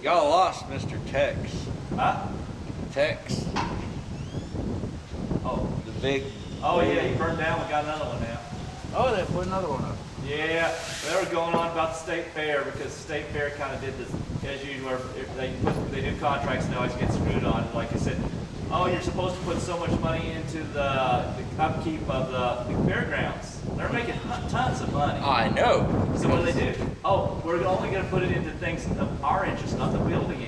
Y'all lost Mr. Tex. Huh? Tex. Oh. The big. Oh yeah, he burned down. We got another one now. Oh, they put another one up. Yeah, they were going on about the state fair because the state fair kind of did this as usual. If they do contracts and they always get screwed on. Like I said, oh, you're supposed to put so much money into the upkeep of the fairgrounds. They're making tons of money. I know. So what do they do? Oh, we're only going to put it into things of our interest, not the building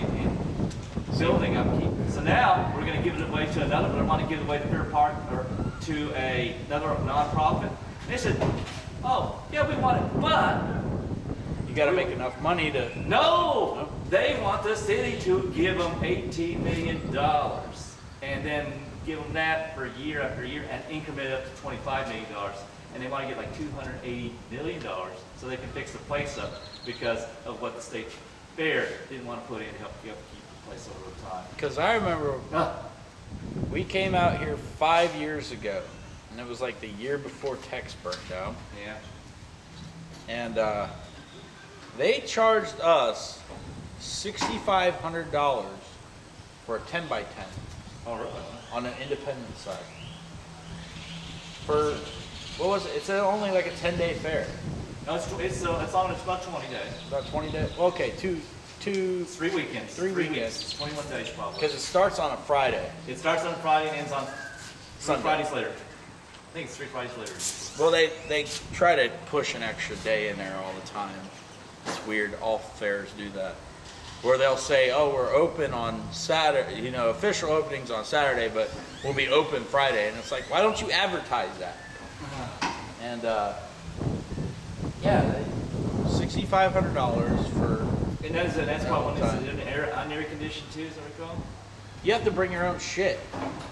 building upkeep. So now we're going to give it away to another. We want to give it away to Fair Park or to another nonprofit. They said, oh, yeah, we want it, but You got to make enough money to. no, they want the city to give them $18 million and then give them that for year after year and increment it up to $25 million. And they want to get like $280 million so they can fix the place up because of what the state fair didn't want to put in to help keep the place over time. Because I remember we came out here 5 years ago, and it was like the year before Tex burnt down. Yeah. And they charged us $6,500 for a 10 by 10 Oh, really? on an independent side. For, what was it? It's only like a 10-day fair. No, it's about 20 days. About 20 days. Okay, two. 3 weekends. 3 weekends. Weeks. 21 days probably. Because it starts on a Friday. It starts on Friday and ends on Sunday. 3 Fridays later. I think it's 3 Fridays later. Well, they try to push an extra day in there all the time. It's weird. All fairs do that. Where they'll say, oh, we're open on Saturday, you know, official openings on Saturday, but we'll be open Friday. And it's like, why don't you advertise that? And yeah, $6,500 for. And that's why when it's on air conditioned too, is that what you call? You have to bring your own shit.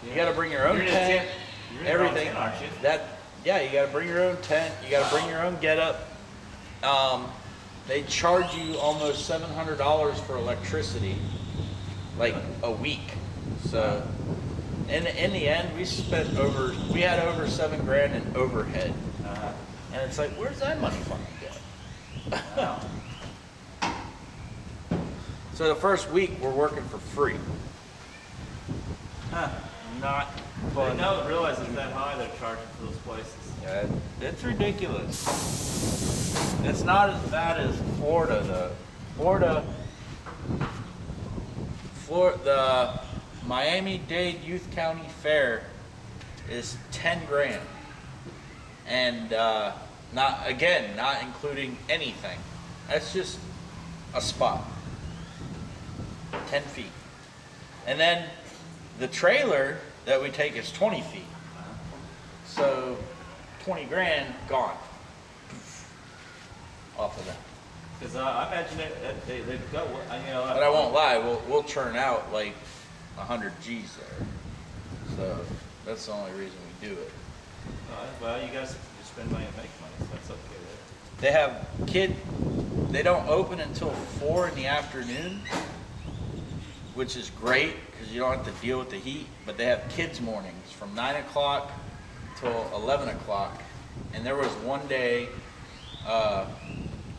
Yeah. You got to bring your own You're in a tent, You're in your own everything. tent, aren't you? Yeah, you got to bring your own tent. You got to bring your own getup. They charge you almost $700 for electricity, like a week. So, in the end, we had over $7,000 in overhead. And it's like, where's that money fucking going? Wow. So the first week we're working for free. Huh. Not I fun. didn't know, realize it's that high they're charging for those places. Yeah, it's ridiculous. It's not as bad as Florida though. The Miami-Dade Youth County Fair is $10,000, and not including anything. That's just a spot, 10 feet, and then the trailer that we take is 20 feet. So $20,000 gone off of that. Because I imagine they've got, you know. But I won't lie, we'll churn out like 100 G's there. So that's the only reason we do it. Well, you guys spend money and make money, so that's okay there. They have they don't open until 4 in the afternoon, which is great because you don't have to deal with the heat. But they have kids mornings from 9 o'clock till 11 o'clock. And there was one day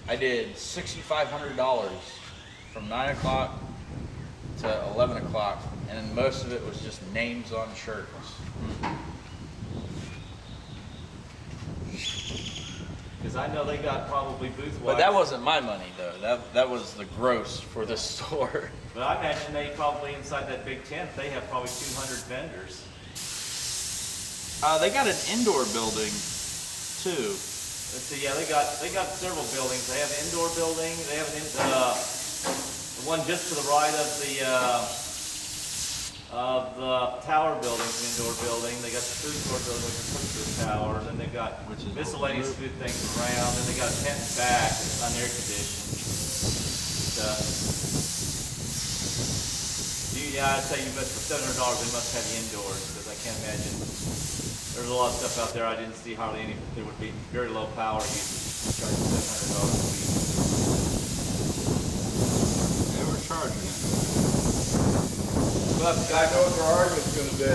I did $6,500 from 9 o'clock to 11 o'clock, and most of it was just names on shirts. Because I know they got probably booth But that wasn't my money though. That was the gross for the store. But I imagine they probably inside that big tent they have probably 200 vendors. They got an indoor building too. Let's see, yeah, they got several buildings. They have an indoor building. They have the one just to the right of the tower building's an indoor building. They got the food court building which is close to the tower. Then they got miscellaneous food things around. Then they got a tent in back that's unair conditioned. Yeah, I'd say you must for $700 they must have you indoors because I can't imagine. There's a lot of stuff out there I didn't see hardly any. There would be very low power usage, charging $700 a week. They were charging it. But I know what their argument's going to be.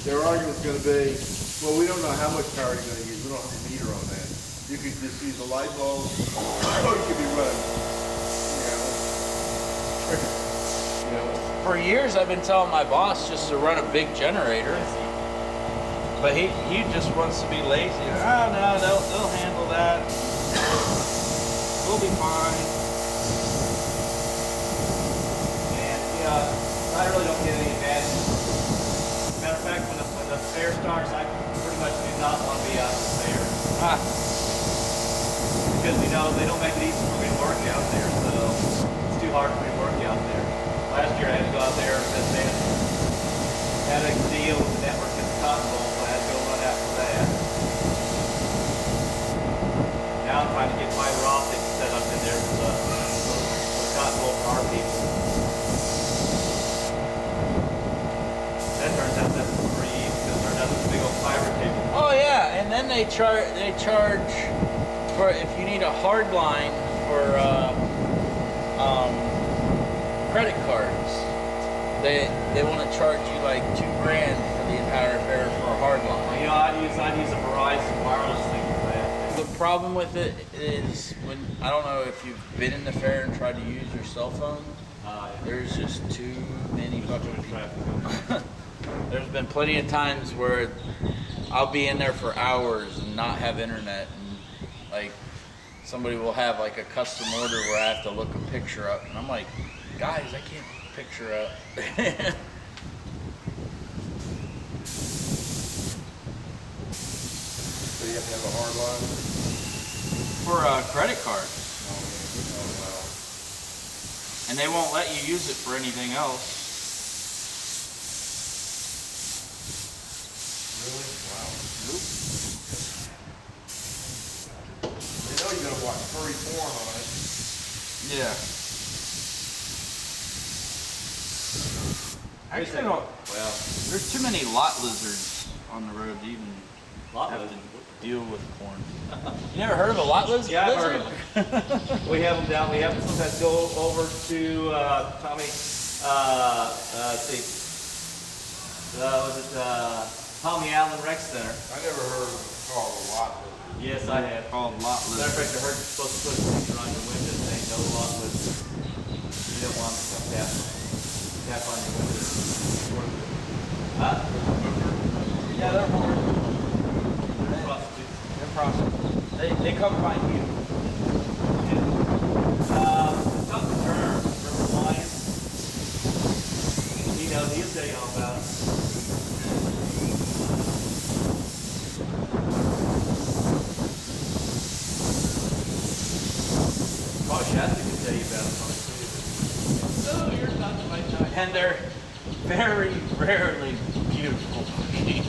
Their argument's going to be, well, we don't know how much power you're going to use. We don't have a meter on that. You could just use a light bulb, or you could be running, you know. You know, For years, I've been telling my boss just to run a big generator, but he just wants to be lazy. Oh no, they'll handle that. We'll be fine. And I really don't get any advantage. Matter of fact, when the fair starts, I pretty much do not want to be out at the fair. Ah, Because they don't make it easy for me to work out there, so it's too hard for me to work out there. Last year I had to go out there and then had a deal with the network at the Cotton Bowl, so I had to go run after that. Now I'm trying to get fiber optics set up in there for the Cotton Bowl for our people. That turns out that's pretty easy, because it turns out it's a big old fiber cable. oh yeah, and then they charge for if you need a hard line for credit cards. They want to charge you like $2,000 for the entire fair for a hard line. You know, I'd use a Verizon wireless thing for that. The problem with it is when I don't know if you've been in the fair and tried to use your cell phone. There's just too many fucking people. There's been plenty of times where I'll be in there for hours and not have internet, and like somebody will have like a custom order where I have to look a picture up, and I'm like, guys, I can't picture up. so you have to have a hard line. For a credit card, and they won't let you use it for anything else. Really? Wow. Nope. You know you're gonna watch furry porn on it. Yeah. Actually, Well, there's too many lot lizards on the road to even lot have lizard. to deal with porn. You never heard of a lot lizard? Yeah, I've heard of We have them down. We have them sometimes go over to Tommy. Let's see. Was it Tommy Allen Rec Center? I never heard of it called a lot lizard. Yes, I have. Called lot Matter of fact, lizard. I heard you're supposed to put a picture on your window saying no lot lizard. You don't want them to tap on your window. Huh? Yeah, they're more. Prostitutes. They're prostitutes. They come find you. Dr. Turner, River Lions. He knows, he'll tell you all about it. Probably Shasta can tell you about it. So here's not the right time. And they're very rarely beautiful looking.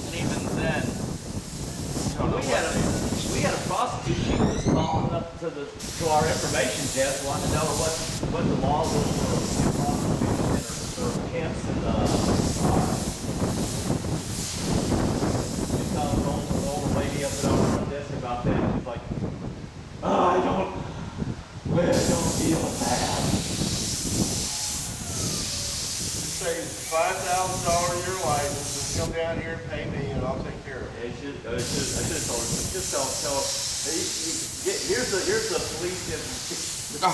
And even then, I don't know We had a prostitute, she was calling up to our information desk, wanting to know what the laws were for prostitution or camps and she saw an old lady up at our front desk about that, and she's like, oh, I don't feel bad. Just say $5,000 of your life, just come down here and pay me and I'll take care of it. I should have told her, just tell her, hey, here's the police information. No,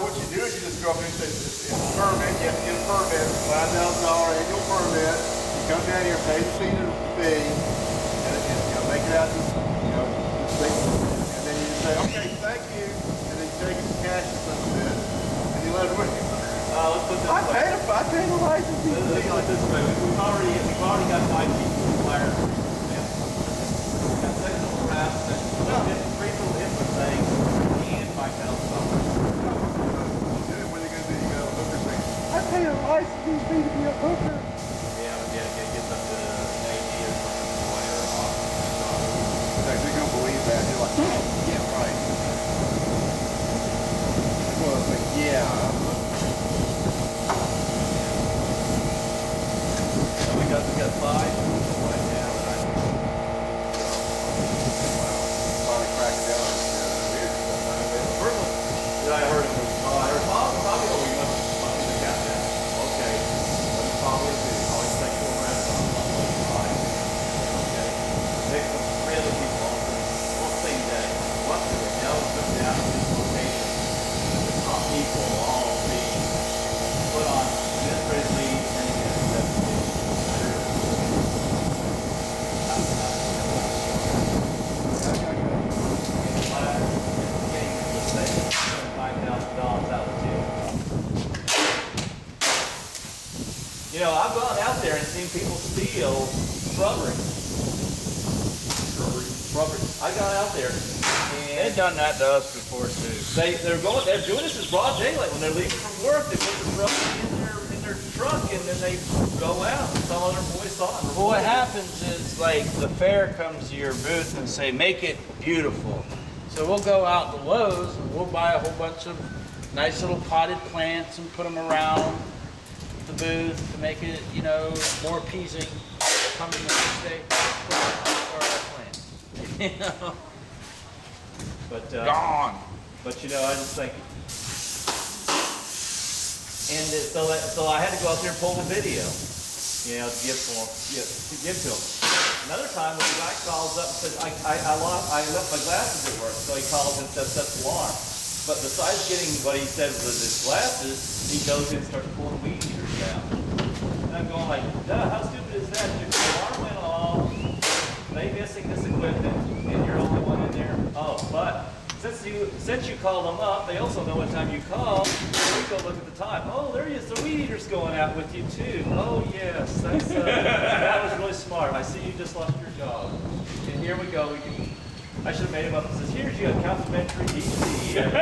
what you do is you just go up there and say, it's a permit, you have to get a permit, $5,000 annual permit. You come down here, pay the fee, and make it out to, and then you just say, okay, thank you, and then you take some cash or something, and you let it win. Let's put this way. I paid a license fee. Let's put it this way. We've already got 5 people fired. We've got sexual harassment, three little infant things, and $5,000. What are they going to do? You go to a hooker thing. I paid a license fee to be a hooker. Yeah, get up to Navy or something, whatever. Like, they're going to believe that. They're like, oh, yeah, right. Well, it's like, yeah. So we got 5. You know, I've gone out there and seen people steal shrubbery. Shrubbery. I got out there and They've done that to us before too. they're doing this in broad daylight when they're leaving from work. They put the shrubbery in their truck and then they go out. And some other boys saw it. Well, what happens is, like, the fair comes to your booth and say, make it beautiful. So we'll go out to Lowe's and we'll buy a whole bunch of nice little potted plants and put them around the booth to make it, you know, more appeasing. Come in the next day, put our plants. You know? But Gone. But you know, I just think, and so I had to go out there and pull the video, you know, to give to him. Another time when the guy calls up and says, I left my glasses at work, so he calls and sets the alarm. But besides getting what he said was his glasses, he goes in and starts pulling weed eaters out. And I'm going like, duh, how stupid is that? If the alarm went off, they missing this equipment, and you're the only one in there. Oh, but since you called them up, they also know what time you called. So we go look at the time. Oh, there he is. The weed eater's going out with you too. Oh yes, that's that was really smart. I see you just lost your job. And here we go. I should have made him up and says, here's you a complimentary DC. There you go.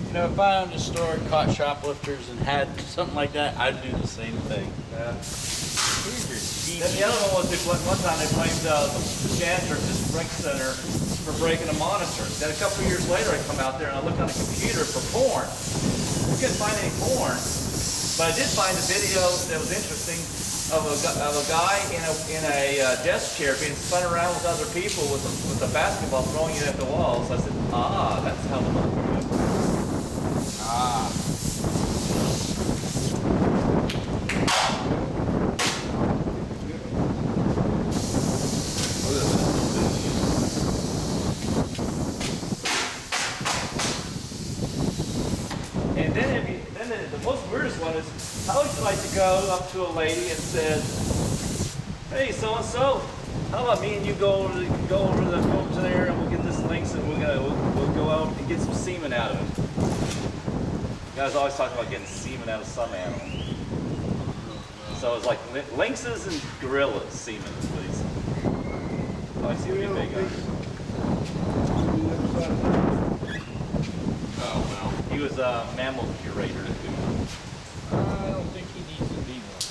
You know, if I owned a store and caught shoplifters and had something like that, I'd do the same thing. Then the other one was one time they blamed the janitor at this rec center for breaking a monitor. Then a couple of years later I come out there and I look on the computer for porn. I couldn't find any porn, but I did find a video that was interesting of a guy in a desk chair being spun around with other people with a basketball throwing it at the walls. I said, that's how the money goes. Ah. And then the most weirdest one is, how would you like to go up to a lady and says, hey, so-and-so, how about me and you go over there and we'll get this lynx and we'll go out and get some semen out of it. Guys always talk about getting semen out of some animal. So it's like lynxes and gorillas semen, please. Oh, I see what you big on. Oh, well. He was a mammal curator at Google. I don't think he needs to be one.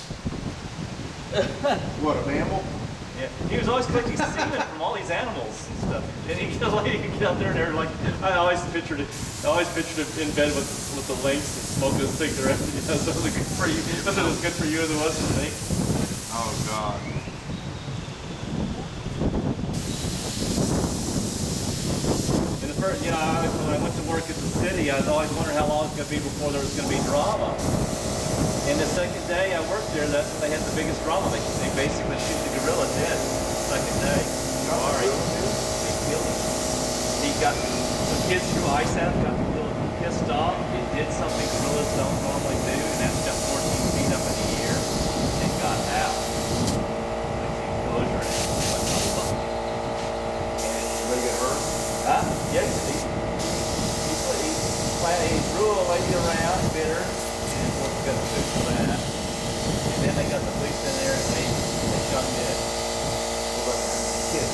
What, a mammal? Yeah, he was always collecting semen from all these animals and stuff. And he could get out there and they're like, I always pictured him in bed with the lynx and smoking a cigarette. You know, so it was good for you. It was as good for you as it was for me. Oh, God. And the first, you know, when I went to work at the city, I was always wondering how long it's going to be before there was going to be drama. And the second day I worked there, that's when they had the biggest drama. They basically shoot the gorilla dead. Second day. Sorry. They killed him. He got, the kids threw ice at him, got a little pissed off. It did something gorillas don't normally do, and that's got 14 feet up in the air. And got out. Like the enclosure and it was like a buck. Anybody get hurt? Huh? Yeah, he threw a lady around, bit her, and was got the fix for that. And then they got the police in there and they shot him dead. What about the kids?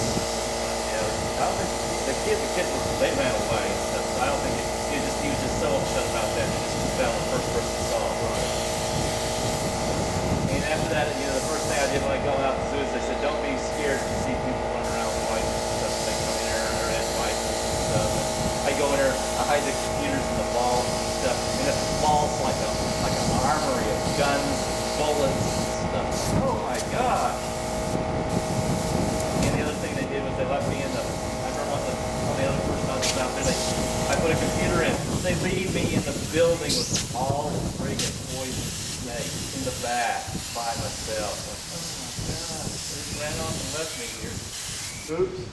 Yeah, I don't think the kid they ran away and stuff. I don't think he was just so upset about that. He just found the first person he saw. Right. And after that, you know, the first thing I did when I go out to the zoo is they said, don't be scared if you see people running around with bikes and stuff. They come in there and they're at bikes and stuff. I go in there, I hide the computers and the balls and stuff. And it's balls like an armory of guns, bullets and stuff. Oh my gosh. And the other thing they did was they left me in the, I remember on the other person I was out there, I put a computer in. They leave me in the building with all the friggin' poison snakes in the back by myself. Like, oh my gosh, they just ran off and left me here. Oops.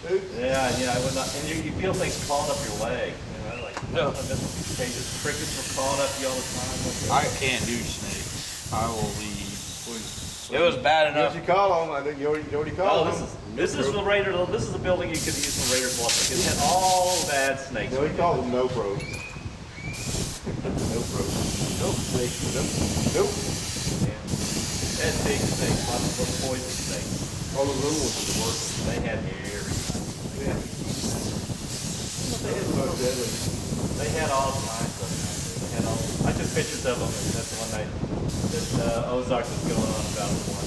Oops. Yeah, I would not, and you feel things crawling up your leg. You know, like, No. these cages, crickets were crawling up you all the time. I can't do snakes. I will leave. Please. It was bad enough. What you call them? I think you already Oh, called this them. is This is the Raider. This is a building you could use for Raiders Bluff. It had all bad snakes. No, he calls them no pros. No pros. Nope. Nope. Yeah. They had big snakes, lots of little poison snakes. All the little ones are the worst. They had hairy. Yeah. They had all kinds of them. They had all. I took pictures of them, and that's the one night that Ozark was going on about one.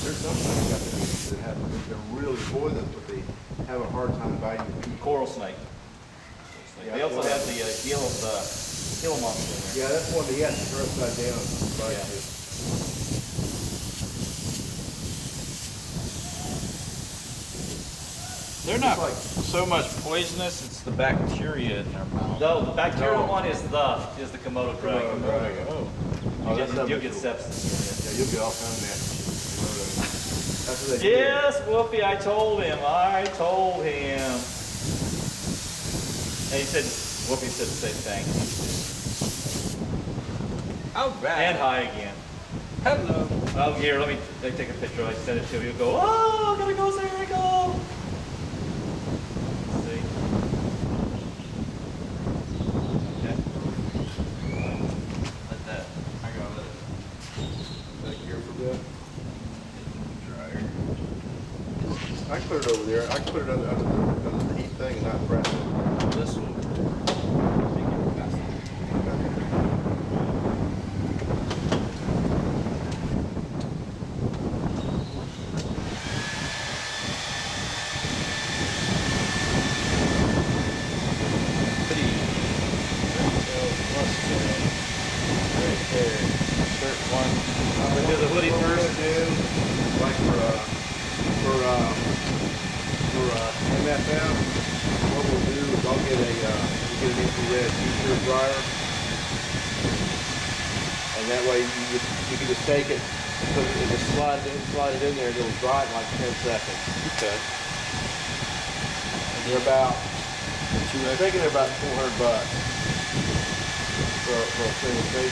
There's some things out there that have, they're really poisonous, but they have a hard time biting people. Coral snake. Yeah, They also had the Gila monster in there. Yeah, that's one that he has to turn upside down. Right. Yeah. They're not so much poisonous, it's the bacteria in their mouth. No, the bacterial No. one is the Komodo dragon. Oh. You'll get sepsis. Yeah, you'll get all kinds of nasty shit. That's what they do. Yes, Wolfie, I told him. And he said, Wolfie said the same thing. How bad? And hi again. Hello. Oh, here, let me take a picture. I send it to him. He'll go, oh, gotta go, there we go. See? Okay. Let that. I gotta let it Back here for a bit. dryer. I can put it over there. I can put it under the heat thing and not press it. This will make it faster. Hoodie. Right there. Shirt one. We'll do the hoodie What we're first. gonna do, like for MFM, what we'll do is I'll get an infrared t-shirt dryer, and that way you can just take it, put it, and just slide it in there, and it'll dry in like 10 seconds. Okay. And they're about, I think they're about $400 for a single face